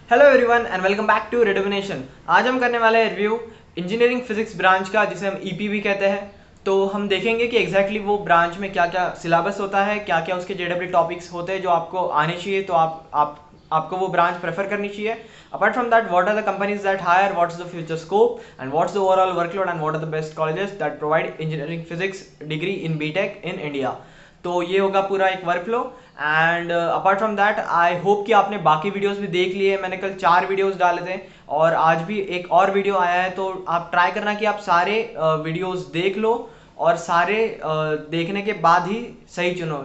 Hello everyone and welcome back to redomination. आज हम करने वाले हैं रिव्यू इंजीनियरिंग फिजिक्स ब्रांच का, जिसे हम ईपी भी कहते हैं। तो हम देखेंगे कि एग्जैक्टली वो ब्रांच में क्या क्या सिलेबस होता है, क्या क्या उसके जेडब्ल्यू टॉपिक्स होते हैं जो आपको आने चाहिए, तो आपको वो ब्रांच प्रेफर करनी चाहिए। Apart from that, what are the companies that hire, what's the future scope and what's the overall workload and what are the best colleges that provide engineering physics degree in BTech in India. तो ये होगा पूरा एक work flow. And apart from that, I hope कि आपने बाकी videos भी देख लिए। मैंने कल 4 वीडियोस डाले थे और आज भी एक और वीडियो आया है, तो आप ट्राई करना कि आप सारे वीडियोस देख लो और सारे देखने के बाद ही सही चुनो,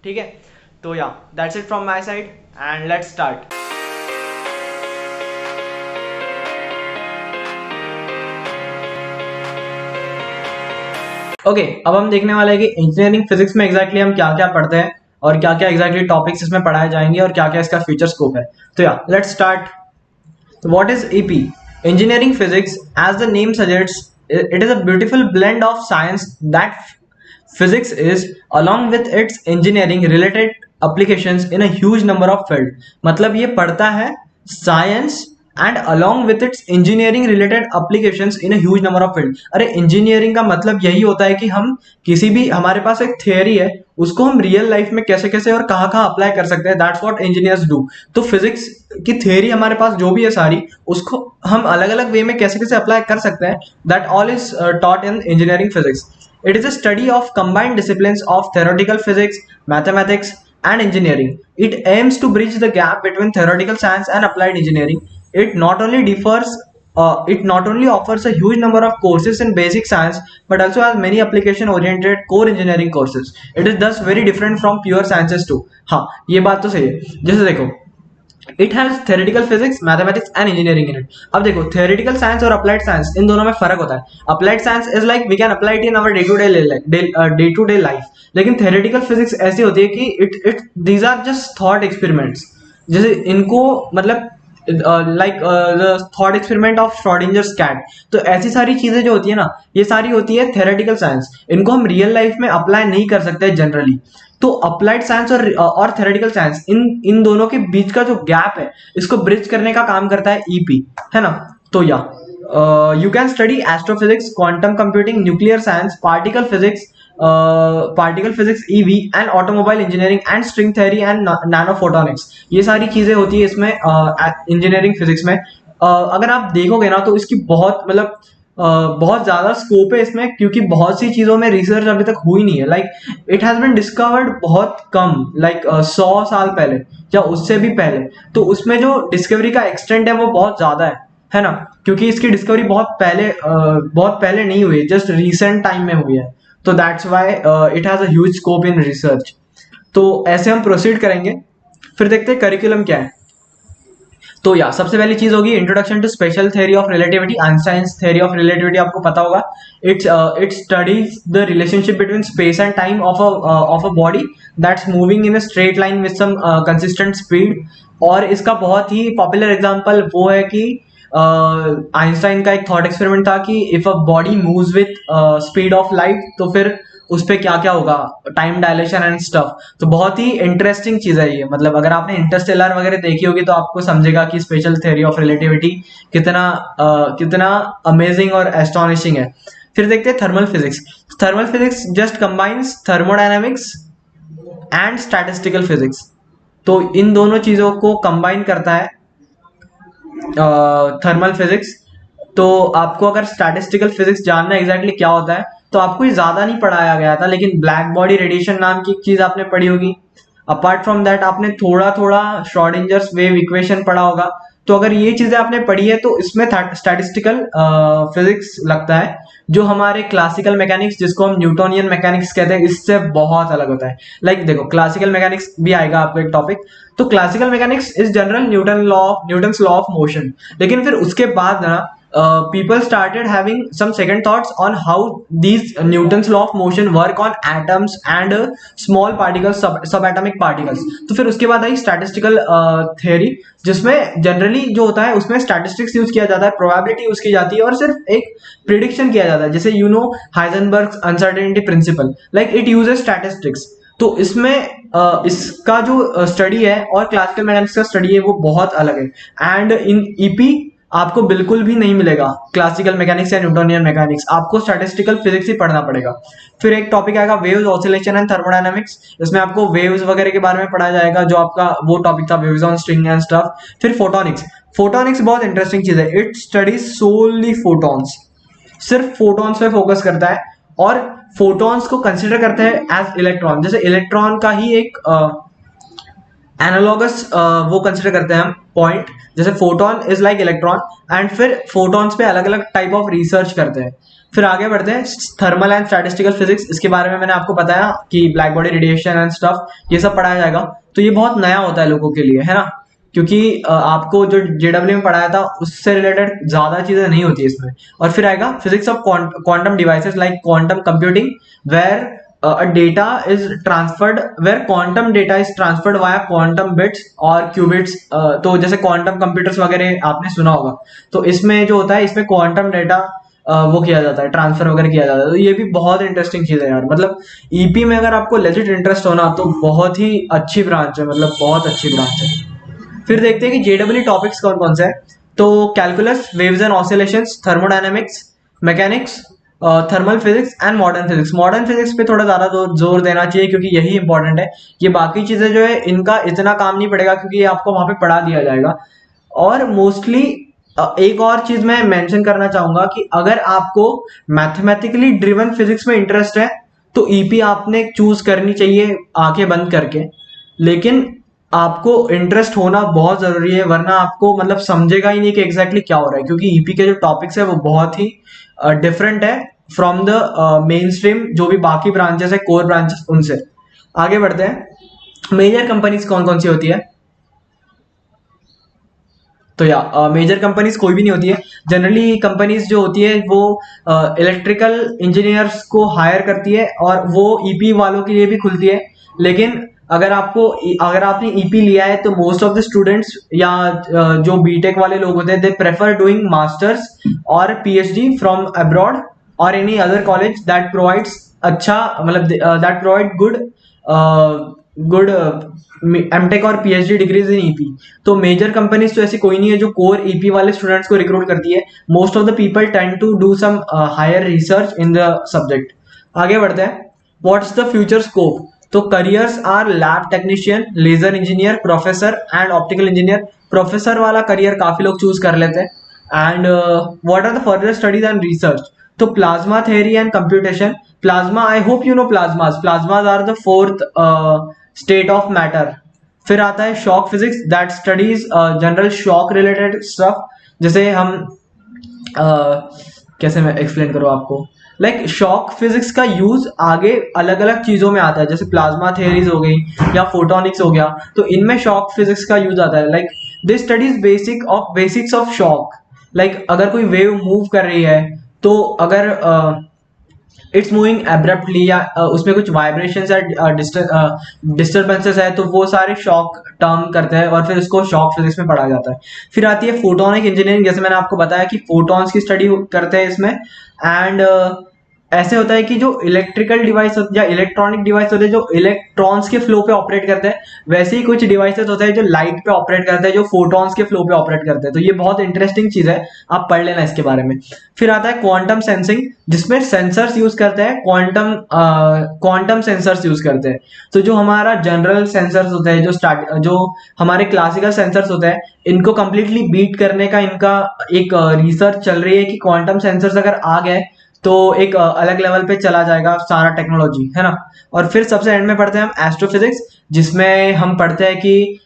ठीक है। तो yeah that's it from my side and let's start. Okay, अब हम देखने वाले हैं कि इंजीनियरिंग फिजिक्स में एग्जैक्टली हम क्या क्या पढ़ते हैं और क्या क्या एग्जैक्टली टॉपिक्स इसमें पढ़ाए जाएंगे और क्या क्या इसका फ्यूचर स्कोप है। तो yeah let's start. What is EP? Engineering physics, as the name suggests, it is a beautiful blend of science that physics is, along with its engineering related applications in a huge number of field। मतलब ये पढ़ता है science and along with its engineering related applications in a huge number of field। अरे engineering का मतलब यही होता है कि हम किसी भी, हमारे पास एक थियरी है, उसको हम रियल लाइफ में कैसे कैसे और कहाँ कहाँ अप्लाई कर सकते हैं। That's what engineers do. तो फिजिक्स की थियरी हमारे पास जो भी है सारी, उसको हम अलग अलग वे में कैसे कैसे अप्लाई कर सकते हैं, that all is taught in engineering physics. It is a study of combined disciplines of theoretical physics, mathematics, and engineering. It aims to bridge the gap between theoretical science and applied engineering. It not only offers a huge number of courses in basic science, but also has many application-oriented core engineering courses. It is thus very different from pure sciences too. हाँ, ये बात तो सही है। जैसे देखो, it has theoretical physics, mathematics and engineering in it. अब देखो, थ्योरेटिकल साइंस और अप्लाइड साइंस, इन दोनों में फर्क होता है। Applied science is like we can apply it in our day to day life, लेकिन थ्योरेटिकल फिजिक्स ऐसी होती है कि it these are just thought experiments. जैसे इनको मतलब like the thought experiment of Schrödinger's cat. तो ऐसी सारी चीजें जो होती है ना, ये सारी होती है थ्योरेटिकल साइंस। इनको हम रियल लाइफ में अप्लाई नहीं कर सकते जनरली। तो अप्लाइड साइंस और थ्योरेटिकल साइंस, इन दोनों के बीच का जो गैप है, इसको ब्रिज करने का काम करता है ईपी, है ना। तो या you can study astrophysics, quantum computing, nuclear science, particle physics EV and automobile engineering and string theory and nano photonics. ये सारी चीजें होती है इसमें इंजीनियरिंग फिजिक्स में। अगर आप देखोगे ना, तो इसकी बहुत मतलब बहुत ज्यादा स्कोप है इसमें, क्योंकि बहुत सी चीजों में रिसर्च अभी तक हुई नहीं है। Like it has been discovered बहुत कम, लाइक 100 साल पहले या उससे भी पहले। तो उसमें जो डिस्कवरी का एक्सटेंट है वो बहुत ज्यादा है ना, क्योंकि इसकी डिस्कवरी बहुत पहले नहीं हुई, जस्ट रिसेंट टाइम में हुई है। तो that's why it has a huge scope in research. तो ऐसे हम प्रोसीड करेंगे, फिर देखते हैं करिकुलम क्या है। तो या सबसे पहली चीज होगी introduction to special theory of relativity. Einstein's theory of relativity आपको पता होगा। It studies the relationship between space and time of a body that's moving in a straight line with some consistent speed. और इसका बहुत ही popular example वो है कि Einstein का एक थॉट एक्सपेरिमेंट था कि if a body moves with speed of light, तो फिर उस पे क्या क्या होगा, टाइम डायलेशन एंड स्टफ। तो बहुत ही इंटरेस्टिंग चीज है ये। मतलब अगर आपने इंटरस्टेलर वगैरह देखी होगी तो आपको समझेगा कि स्पेशल थ्योरी ऑफ रिलेटिविटी कितना अमेजिंग और एस्टोनिशिंग है। फिर देखते हैं thermal physics. Thermal physics just combines thermodynamics and statistical physics. तो इन दोनों चीजों को कंबाइन करता है थर्मल फिजिक्स। तो आपको अगर स्टैटिस्टिकल फिजिक्स जानना एग्जैक्टली क्या होता है, तो आपको ये ज्यादा नहीं पढ़ाया गया था, लेकिन ब्लैक बॉडी रेडिएशन नाम की एक चीज आपने पढ़ी होगी। अपार्ट फ्रॉम दैट, आपने थोड़ा थोड़ा श्रोडिंजर्स वेव इक्वेशन पढ़ा होगा। तो अगर ये चीजें आपने पढ़ी है, तो इसमें स्टैटिस्टिकल फिजिक्स लगता है, जो हमारे क्लासिकल मैकेनिक्स, जिसको हम न्यूटोनियन मैकेनिक्स कहते हैं, इससे बहुत अलग होता है। लाइक देखो, क्लासिकल मैकेनिक्स भी आएगा आपको एक टॉपिक। तो classical mechanics is general Newton's law of motion. लेकिन फिर उसके बाद ना people started having some second thoughts on how these Newton's law of motion work on atoms and small particles, subatomic particles। तो फिर उसके बाद आई statistical theory, जिसमें जनरली जो होता है उसमें statistics यूज किया जाता है, probability यूज की जाती है और सिर्फ एक prediction किया जाता है। जैसे Heisenberg uncertainty principle, like it uses statistics। तो इसमें इसका जो स्टडी है और क्लासिकल मैकेनिक्स का स्टडी है वो बहुत अलग है। एंड इन ईपी आपको बिल्कुल भी नहीं मिलेगा क्लासिकल मैकेनिक्स या न्यूटोनियन मैकेनिक्स, आपको स्टैटिस्टिकल फिजिक्स ही पढ़ना पड़ेगा। फिर एक टॉपिक आएगा वेव्स, ऑसिलेशन एंड थर्मोडायनामिक्स। इसमें आपको वेव्स वगैरह के बारे में पढ़ाया जाएगा, जो आपका वो टॉपिक था waves on string and stuff. फिर फोटोनिक्स, फोटोनिक्स बहुत इंटरेस्टिंग चीज है, इट स्टडीज सोनली फोटॉन्स, सिर्फ फोटॉन्स पे फोकस करता है और फोटॉन्स को कंसिडर करते हैं एज इलेक्ट्रॉन, जैसे इलेक्ट्रॉन का ही एक एनालॉगस वो कंसिडर करते हैं हम पॉइंट, जैसे photon is like electron. And फिर फोटॉन्स पे अलग अलग टाइप ऑफ रिसर्च करते हैं। फिर आगे बढ़ते हैं थर्मल एंड स्टैटिस्टिकल फिजिक्स, इसके बारे में मैंने आपको बताया कि black body radiation and stuff ये सब पढ़ाया जाएगा। तो ये बहुत नया होता है लोगों के लिए, है ना, क्योंकि आपको जो जेडब्ल्यू में पढ़ाया था उससे रिलेटेड ज्यादा चीजें नहीं होती इसमें। और फिर आएगा physics of quantum devices like quantum computing, where data is transferred where quantum data is transferred via quantum bits और qubits। तो जैसे क्वांटम कंप्यूटर्स वगैरह आपने सुना होगा, तो इसमें जो होता है इसमें क्वांटम डेटा वो किया जाता है, ट्रांसफर वगैरह किया जाता है। तो ये भी बहुत इंटरेस्टिंग चीज है यार, मतलब ईपी में अगर आपको लेजिट इंटरेस्ट हो ना तो बहुत ही अच्छी ब्रांच है, मतलब बहुत अच्छी ब्रांच है। फिर देखते हैं कि जेडब्ल्यू टॉपिक्स कौन कौन से हैं। तो calculus, waves and oscillations, thermodynamics, mechanics, thermal physics and modern physics. Modern physics पे थोड़ा ज्यादा जोर देना चाहिए क्योंकि यही इंपॉर्टेंट है। ये बाकी चीजें जो है इनका इतना काम नहीं पड़ेगा क्योंकि ये आपको वहां पे पढ़ा दिया जाएगा। और मोस्टली एक और चीज मैं मेंशन करना चाहूंगा कि अगर आपको मैथमेटिकली ड्रिवन फिजिक्स में इंटरेस्ट है तो ईपी आपने चूज करनी चाहिए आंखें बंद करके, लेकिन आपको इंटरेस्ट होना बहुत जरूरी है, वरना आपको मतलब समझेगा ही नहीं कि एग्जैक्टली क्या हो रहा है, क्योंकि ईपी के जो टॉपिक्स है वो बहुत ही डिफरेंट है फ्रॉम द मेन स्ट्रीम जो भी बाकी ब्रांचेस है, कोर ब्रांचेस उनसे। आगे बढ़ते हैं, मेजर कंपनीज कौन कौन सी होती है। तो या मेजर कंपनीज कोई भी नहीं होती है। जनरली कंपनीज जो होती है वो इलेक्ट्रिकल इंजीनियर्स को हायर करती है और वो ईपी वालों के लिए भी खुलती है। लेकिन अगर आपने ईपी लिया है तो मोस्ट ऑफ द स्टूडेंट्स या जो बीटेक वाले लोग होते हैं दे प्रेफर डूइंग मास्टर्स और पीएचडी फ्रॉम अब्रॉड और any other college that provides अच्छा, मतलब दैट प्रोवाइड गुड एमटेक और पीएचडी डिग्रीज इन ईपी। तो मेजर कंपनीज तो ऐसी कोई नहीं है जो कोर ईपी वाले स्टूडेंट्स को रिक्रूट करती है। Most of the people tend to do some higher research in the subject. आगे बढ़ते हैं, व्हाट्स द फ्यूचर स्कोप। तो careers are lab technician, laser engineer, professor and optical engineer. Professor वाला career काफी लोग चूज कर लेते हैं। And what are the further studies and research. तो plasma theory and computation. Plasma, I hope you know plasmas. Plasmas are the fourth state of matter. फिर आता है shock physics that studies general shock related stuff. जैसे हम कैसे मैं explain करूँ आपको, लाइक शॉक फिजिक्स का यूज आगे अलग अलग चीजों में आता है, जैसे प्लाज्मा थ्योरीज हो गई या फोटोनिक्स हो गया, तो इनमें शॉक फिजिक्स का यूज आता है। Like this studies basics of shock. Like अगर कोई वेव मूव कर रही है तो अगर इट्स मूविंग एब्रप्टली या उसमें कुछ वाइब्रेशंस या डिस्टर्बेंसेस है तो वो सारे शॉक टर्म करते हैं और फिर उसको शॉक फिजिक्स में पढ़ा जाता है। फिर आती है फोटोनिक इंजीनियरिंग, जैसे मैंने आपको बताया कि फोटॉन्स की स्टडी करते हैं इसमें। एंड ऐसे होता है कि जो इलेक्ट्रिकल डिवाइस या इलेक्ट्रॉनिक डिवाइस होते हैं जो इलेक्ट्रॉन्स के फ्लो पे ऑपरेट करते हैं, वैसे ही कुछ डिवाइसेस होते हैं जो लाइट पे ऑपरेट करते हैं, जो फोटॉन्स के फ्लो पे ऑपरेट करते हैं। तो ये बहुत इंटरेस्टिंग चीज है, आप पढ़ लेना इसके बारे में। फिर आता है क्वांटम सेंसिंग, जिसमें सेंसर्स यूज करते हैं, क्वांटम सेंसर्स यूज करते हैं। तो जो हमारा जनरल सेंसर्स होते हैं, जो हमारे क्लासिकल सेंसर्स होते हैं, इनको कंप्लीटली बीट करने का इनका एक रिसर्च चल रही है कि क्वांटम सेंसर्स अगर आ गए तो एक अलग लेवल पे चला जाएगा सारा टेक्नोलॉजी, है ना। और फिर सबसे एंड में पढ़ते हैं हम एस्ट्रोफिजिक्स, जिसमें हम पढ़ते हैं कि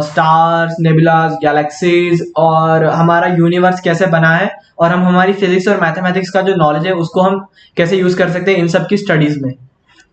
स्टार्स, नेबुलास, गैलेक्सीज और हमारा यूनिवर्स कैसे बना है, और हम हमारी फिजिक्स और मैथमेटिक्स का जो नॉलेज है उसको हम कैसे यूज कर सकते हैं इन सब की स्टडीज में।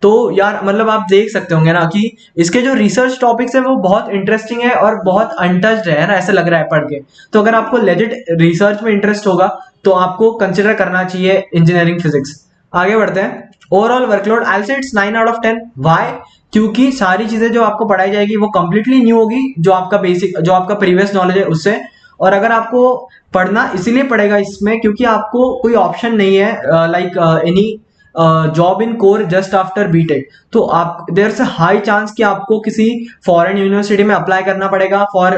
तो यार मतलब आप देख सकते होंगे ना कि इसके जो रिसर्च टॉपिक्स है वो बहुत इंटरेस्टिंग है और बहुत अनटच्ड है ना, ऐसे लग रहा है पढ़ के। तो अगर आपको लेजिट रिसर्च में इंटरेस्ट होगा तो आपको कंसिडर करना चाहिए इंजीनियरिंग फिजिक्स। आगे बढ़ते हैं, ओवरऑल वर्कलोड आई से इट्स 9 आउट ऑफ 10। व्हाई? क्योंकि सारी चीजें जो आपको पढ़ाई जाएगी वो कंप्लीटली न्यू होगी, जो आपका प्रीवियस नॉलेज है उससे। और अगर आपको पढ़ना इसीलिए पड़ेगा इसमें क्योंकि आपको कोई ऑप्शन नहीं है like any job in core just after BTech, तो आप देयर से हाई चांस कि आपको किसी फॉरेन यूनिवर्सिटी में अप्लाई करना पड़ेगा फॉर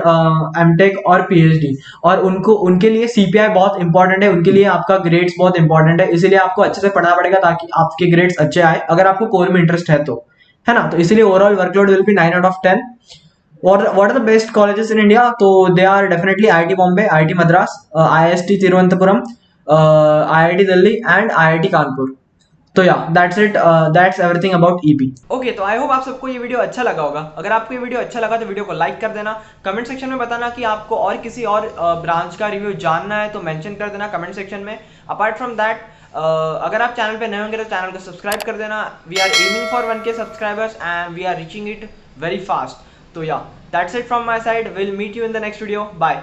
एमटेक और पीएचडी, और उनको उनके लिए सीपीआई बहुत इंपॉर्टेंट है, उनके लिए आपका ग्रेड्स बहुत इंपॉर्टेंट है, इसीलिए आपको अच्छे से पढ़ना पड़ेगा ताकि आपके ग्रेड्स अच्छे आए अगर आपको कोर में इंटरेस्ट है तो, है ना। तो इसीलिए overall workload will be 9 out of 10। What are the best colleges in India? So they are definitely IIT Bombay, IIT Madras, IIST Thiruvananthapuram, IIT Delhi and IIT Kanpur. तो yeah that's it, that's everything about EP. Okay, तो I hope आप सबको ये video अच्छा लगा होगा। अगर आपको ये वीडियो अच्छा लगा तो वीडियो को लाइक कर देना, कमेंट सेक्शन में बताना कि आपको और किसी और ब्रांच का रिव्यू जानना है तो मेंशन कर देना कमेंट सेक्शन में। अपार्ट फ्रॉम दैट, अगर आप चैनल पे नए होंगे तो चैनल को सब्सक्राइब कर देना। We are aiming for 1K subscribers and we are reaching it very fast. तो yeah that's it from my side, will meet you in the next video, bye.